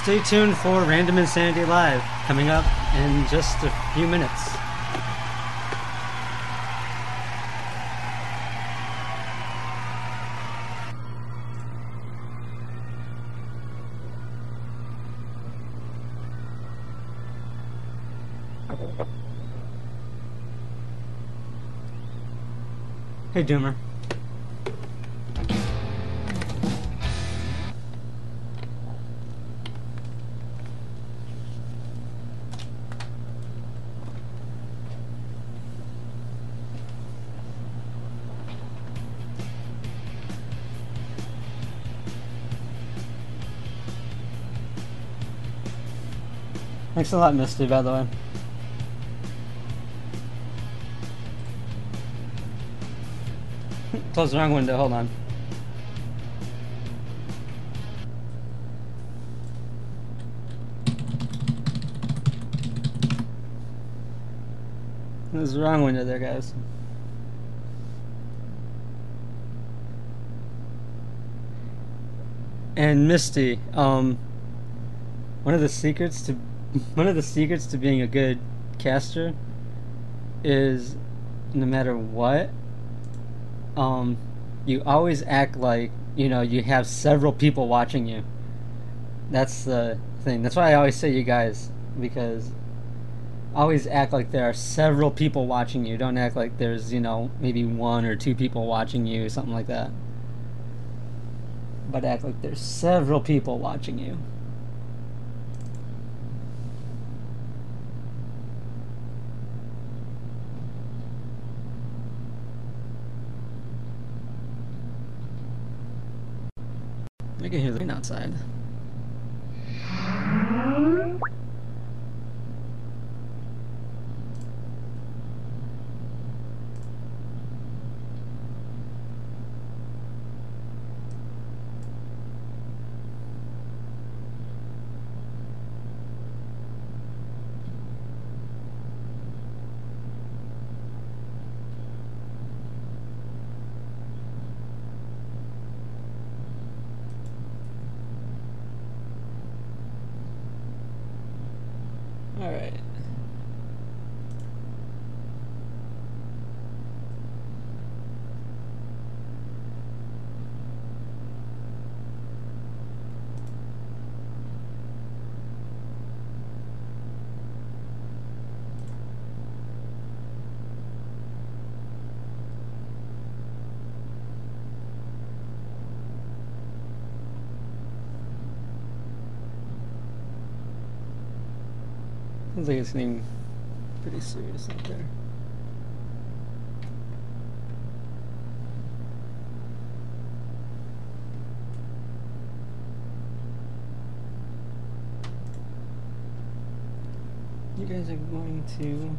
Stay tuned for Random Insanity Live, coming up in just a few minutes. Hey, Doomer. Thanks a lot, Misty, by the way. Close the wrong window, hold on. There's the wrong window there, guys. And Misty, one of the secrets to being a good caster is no matter what, you always act like, you know, you have several people watching you. That's the thing. That's why I always say you guys, because always act like there are several people watching you. Don't act like there's, you know, maybe one or two people watching you, something like that. But act like there's several people watching you. I can hear the rain outside. All right. Sounds like it's getting pretty serious out there. You guys are going to...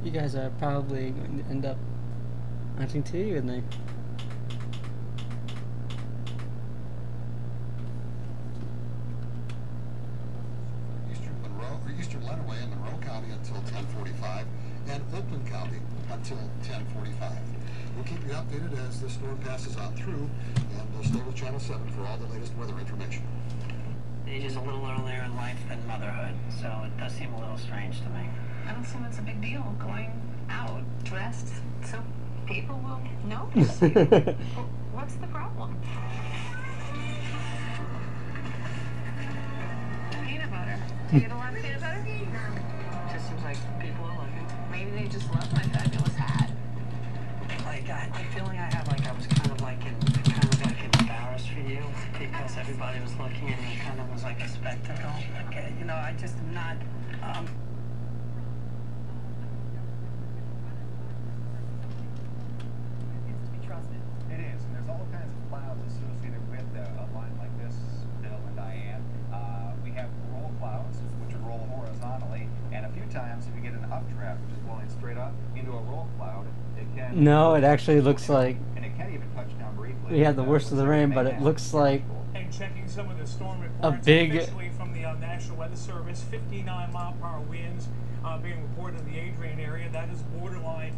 You guys are probably going to end up hunting too, and they... Eastern Lenawee in Monroe County until 10:45, and Oakland County until 10:45. We'll keep you updated as the storm passes on through, and stay with Channel 7 for all the latest weather information. Age is a little earlier in life than motherhood, so it does seem a little strange to me. I don't see what's a big deal going out dressed so people will notice you. What's the problem? Peanut butter. Do you get a lot of peanut butter? It just seems like people are looking. Maybe they just love my fabulous hat. Like, the feeling I had, like I was kind of like embarrassed for you because everybody was looking and it kind of was like a spectacle. Like, you know, I just am not. It is, and there's all kinds of clouds associated with a line like this, Bill and Diane. We have roll clouds, which would roll horizontally, and a few times if you get an updraft, which is blowing straight up into a roll cloud, it can... No, it actually looks like... And it can even touch down briefly. We had the worst of the rain, but it looks like... And checking some of the storm reports, especially from the National Weather Service, 59-mile-per-hour winds being reported in the Adrian area. That is borderline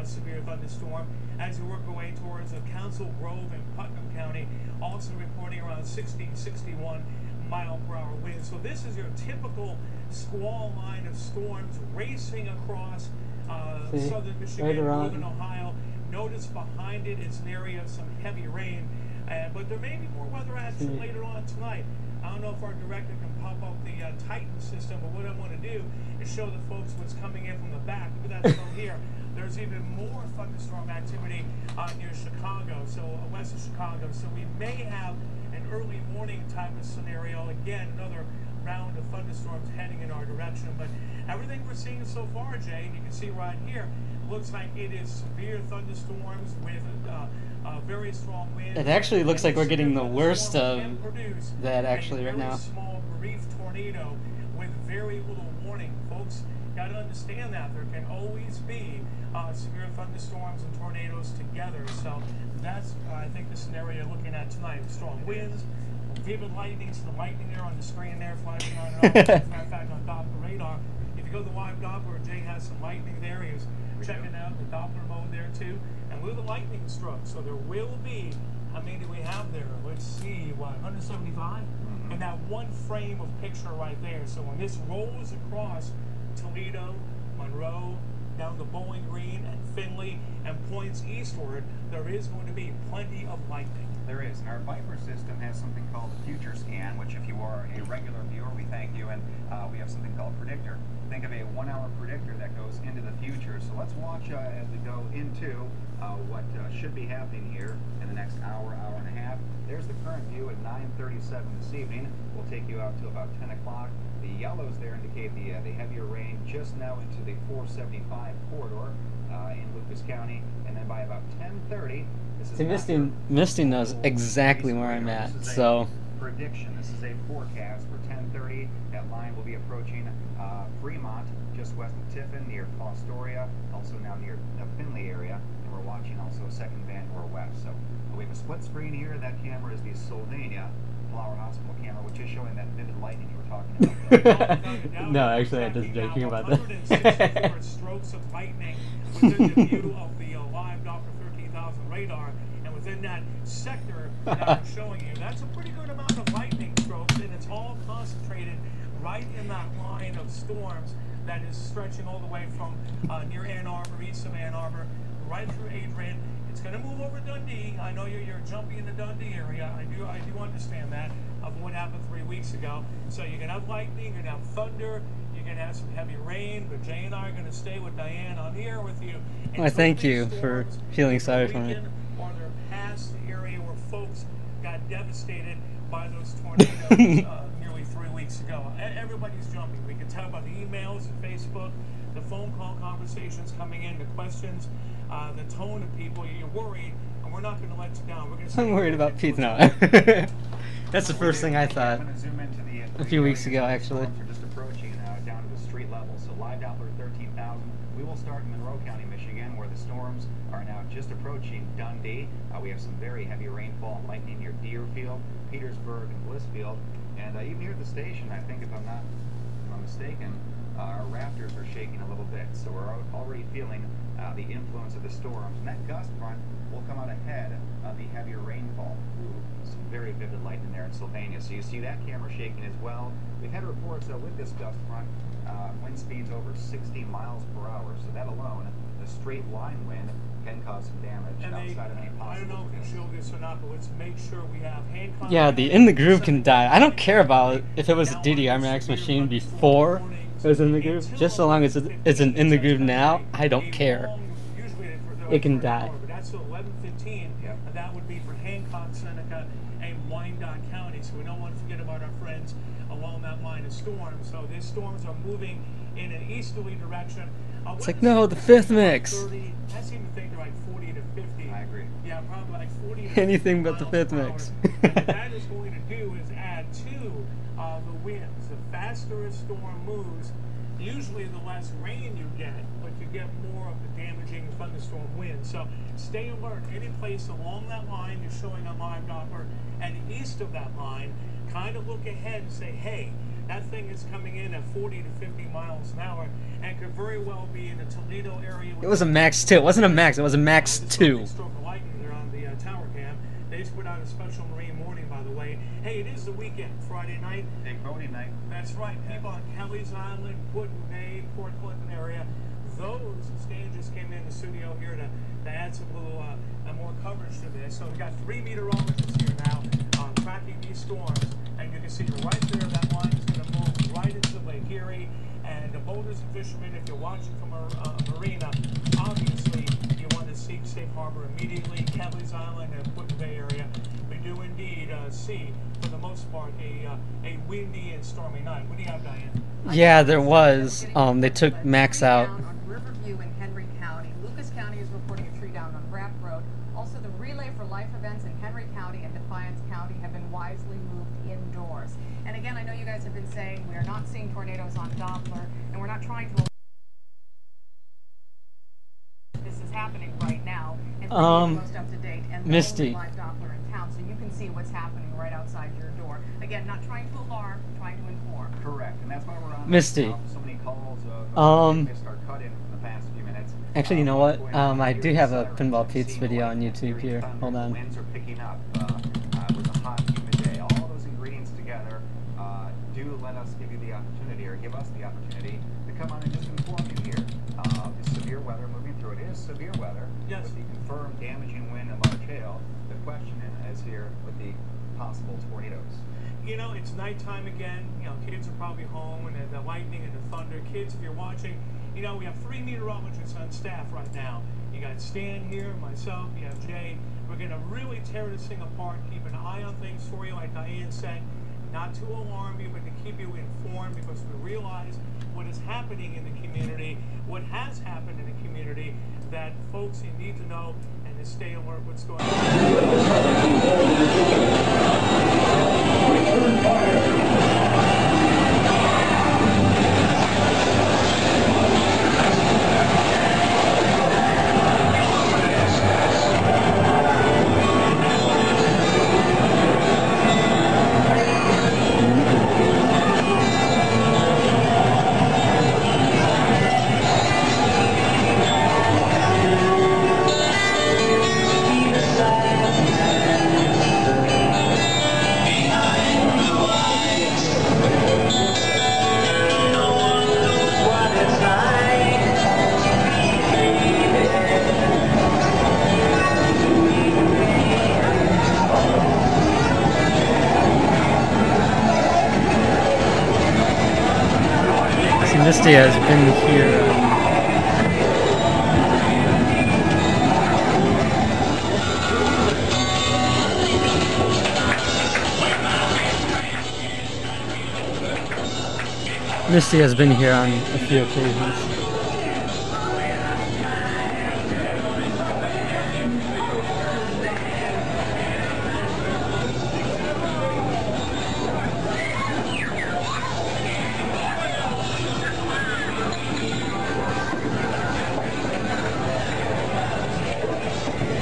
severe thunderstorm. As we work our way towards Council Grove and Putnam County, also reporting around 60, 61 mile-per-hour winds. So this is your typical squall line of storms racing across southern Michigan, northern Ohio. Notice behind it, it's an area of some heavy rain, but there may be more weather action later on tonight. I don't know if our director can pop up the Titan system, but what I want to do is show the folks what's coming in from the back. Look at that snow here. There's even more thunderstorm activity near Chicago, so west of Chicago. So we may have an early morning type of scenario. Again, another round of thunderstorms heading in our direction. But everything we're seeing so far, Jay, and you can see right here, looks like it is severe thunderstorms with very strong winds. It actually looks like we're getting the worst of that actually right now. Small brief tornado with very little warning. Folks got to understand that there can always be severe thunderstorms and tornadoes together. So that's, I think, the scenario you're looking at tonight. Strong winds, vivid lightning. So the lightning there on the screen there, flashing on and off. As a matter of fact, on Doppler radar, if you go to the live Doppler, Jay has some lightning there. He was checking out the Doppler mode there too. And with the lightning struck, so there will be, how many do we have there? Let's see, what, 175? And that one frame of picture right there. So when this rolls across Toledo, Monroe, down to Bowling Green and Findlay and points eastward, there is going to be plenty of lightning. There is. And our Viper system has something called the Future Scan, which if you are a regular viewer, we thank you, and we have something called Predictor. Think of a 1 hour predictor that goes into the future. So let's watch as we go into what should be happening here in the next hour, hour and a half. There's the current view at 9:37 this evening. We'll take you out to about 10 o'clock. The yellows there indicate the heavier rain just now into the 475 corridor in Lucas County, and then by about 10:30, this is Misty knows exactly where I'm at, so prediction. This is a forecast for 10:30. That line will be approaching Fremont, just west of Tiffin, near Fostoria, also now near the Findlay area, and we're watching also second Vandoor west. So we have a split screen here. That camera is the Sylvania Flower Hospital camera, which is showing that vivid lightning you were talking about. No, actually, I'm just joking about that. 164 strokes of lightning within the view of the live Doppler 13,000 radar, and within that sector that I'm showing you, that's a pretty good amount of lightning strokes, and it's all concentrated right in that line of storms that is stretching all the way from near Ann Arbor, east of Ann Arbor, right through Adrian. It's going to move over Dundee. I know you're jumpy in the Dundee area. I do understand that of what happened 3 weeks ago. So you're going to have lightning, you're going to have thunder, you're going to have some heavy rain, but Jay and I are going to stay with Diane on here with you. Well, thank you for feeling sorry for me. Or they're past the area where folks got devastated by those tornadoes nearly 3 weeks ago. Everybody's jumping. We can tell by the emails and Facebook, the phone call conversations coming in, the questions, the tone of people. You're worried, and we're not going to let you down. We're going to I'm worried about Pete now. That's the first thing I thought a few weeks ago, actually. We're just approaching down to the street level. So live Doppler 13,000. We will start in Monroe County, Michigan, where the storms are now just approaching Dundee. We have some very heavy rainfall and lightning near Deerfield, Petersburg, and Blissfield. And even here at the station, I think if I'm not mistaken, our rafters are shaking a little bit. So we're already feeling the influence of the storms. And that gust front will come out ahead of the heavier rainfall. Some very vivid lightning there in Sylvania. So you see that camera shaking as well. We've had reports with this gust front, wind speeds over 60 miles per hour. So that alone, the straight line wind, can cause some damage outside of any possible. I don't know if you can show this or not, but let's make sure we have hand contact. Yeah, the In the Groove can die. I don't care about if it was a DDR Max machine before it was In the Groove. Just so long as it's an In the Groove now, I don't care. It can die. But that's 11:15, and that would be for Hancock, Seneca, and Wyandotte County. So we don't want to forget about our friends along that line of storms. So these storms are moving in an easterly direction. It's like, no, the fifth mix. 30, I seem to think they're like 40 to 50. I agree. Yeah, probably like 40 to Anything 50 but the miles fifth per hour. mix. And what that is going to do is add to the winds. The faster a storm moves, usually the less rain you get, but you get more of the damaging thunderstorm winds. So stay alert. Any place along that line you're showing on live Doppler and east of that line, kind of look ahead and say, hey, That thing is coming in at 40 to 50 miles an hour and could very well be in the Toledo area. It was a max 2. It wasn't a max. It was a max 2. Stroke of lightning there on the tower cam. They just put out a special Marine morning, by the way. Hey, it is the weekend, Friday night. Big boating night. That's right. People on Kelly's Island, Putin Bay, Port Clinton area. Those exchanges came in the studio here to add some little more coverage to this. So we got 3 meteorologists here now tracking these storms, and you can see right there that line is going to move right into Lake Erie. And the boaters and fishermen, if you're watching from a marina, obviously you want to seek safe harbor immediately. Kelly's Island and Putin Bay area, we do indeed see, for the most part, a windy and stormy night. What do you have, Diane? Yeah, there was. They took Max out. On Riverview in Henry County. Lucas County is reporting a tree down on Rapp Road. Also, the relay for life events in Henry County and Defiance County have been wisely moved indoors. And again, I know you guys have been saying we are not seeing tornadoes on Doppler, and we're not trying to. This is happening right now, and most up to date, and Misty. live Doppler in town, so you can see what's happening right outside your door. Again, not trying to alarm, trying to inform. Correct, and that's why we're on Misty. so many calls of missed our cut-in in the past few minutes. Actually, you know what? What's going on I here do in have a Southern Pinball Tennessee, Pete's video on lightning, YouTube here. thunder, Hold on. Winds are picking up. It was a hot, humid day. All those ingredients together do let us give you the opportunity, or give us the opportunity, to come on and just inform you here. It's severe weather moving through. It is severe weather. Yes. With the confirmed damaging wind and large hail. The question is here with the possible tornadoes. You know, it's nighttime again. You know, kids are probably home, and the lightning and the thunder. Kids, if you're watching, you know, we have 3 meteorologists on staff right now. You got Stan here, myself, you have Jay. We're going to really tear this thing apart, keep an eye on things for you, like Diane said. Not to alarm you, but to keep you informed, because we realize what is happening in the community, what has happened in the community, that folks, you need to know and to stay alert what's going Misty has been here. Misty has been here on a few occasions.